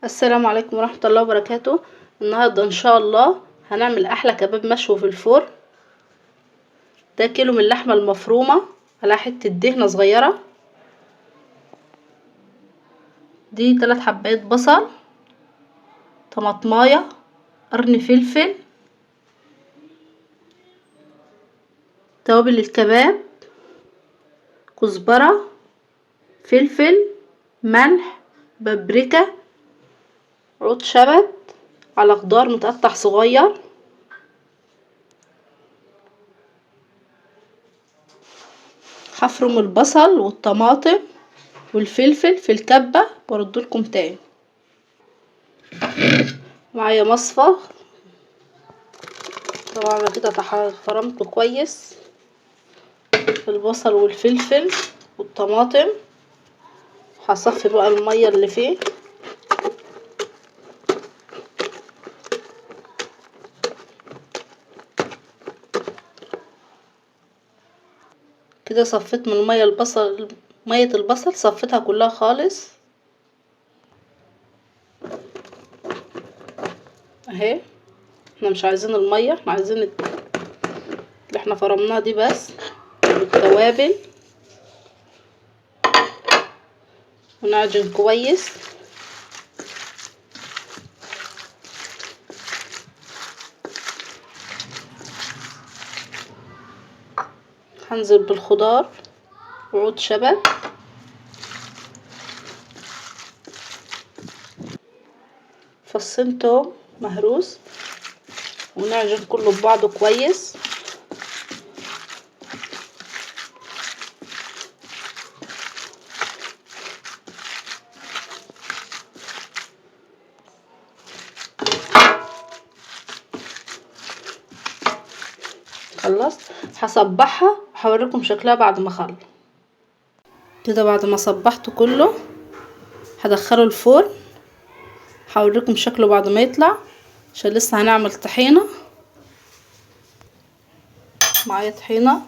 السلام عليكم ورحمة الله وبركاته. النهاردة ان شاء الله هنعمل احلى كباب مشوي في الفرن. ده كيلو من اللحمة المفرومة على حتة دهنة صغيرة. دي 3 حبايات بصل، طماطمايه، قرن فلفل، توابل الكباب، كزبرة، فلفل، ملح، بابريكا، عود شبت، على خضار متقطع صغير. هفرم البصل والطماطم والفلفل في الكبة واردلكم تاني. معايا مصفى، طبعا انا كده فرمته كويس البصل والفلفل والطماطم. هصفي بقى المية اللي فيه. كده صفيت من المية مية البصل صفيتها كلها خالص اهي. احنا مش عايزين المية، احنا عايزين اللي احنا فرمناها دي بس، والتوابل، ونعجن كويس. هنزل بالخضار وعود شبت، فصين توم مهروس، ونعجن كله ببعضه كويس. خلصت هصبحها وهوريكم شكلها بعد ما اخلص. كده بعد ما صبحته كله هدخله الفرن، هوريكم شكله بعد ما يطلع عشان لسه هنعمل طحينه. معايا طحينه،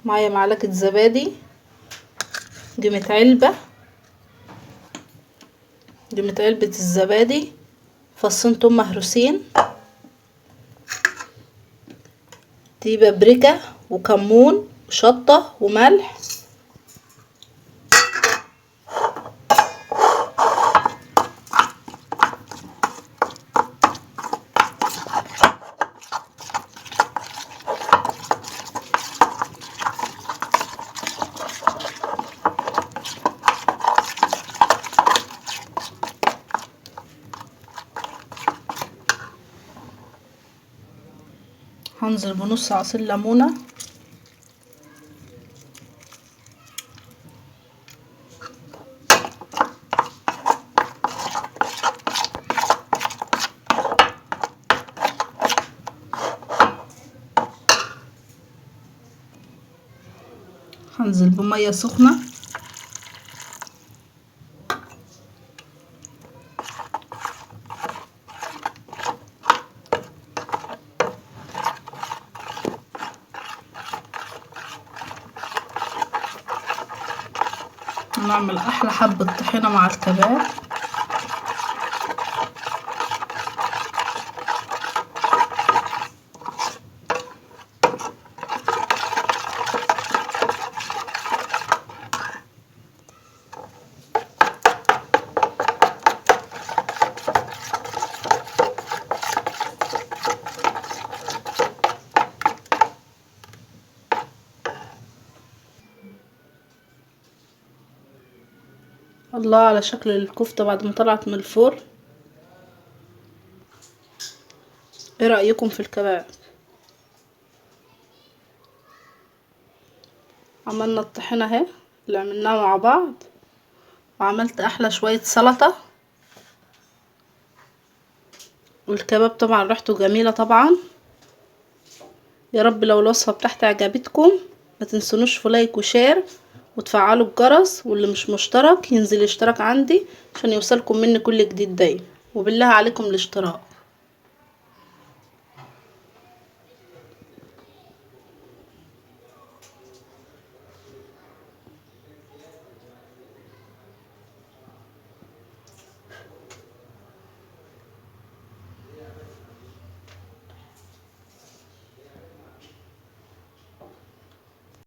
معايا معلقه زبادي، قيمه علبه الزبادي، فصين توم مهروسين، دي بابريكا وكمون وشطه وملح. هنزل بنص عصير ليمونه، هنزل بميه سخنه، ونعمل احلى حبة طحينة مع الكباب. الله على شكل الكفتة بعد ما طلعت من الفرن. ايه رأيكم في الكباب؟ عملنا الطحينة اهي اللي عملناها مع بعض، وعملت احلى شوية سلطة، والكباب طبعا ريحته جميلة طبعا. يا رب لو الوصفة بتاعتي عجبتكم ما تنسونوش في لايك وشير وتفعلوا الجرس، واللي مش مشترك ينزل يشترك عندي عشان يوصلكم مني كل جديد دايما، وبالله عليكم الاشتراك.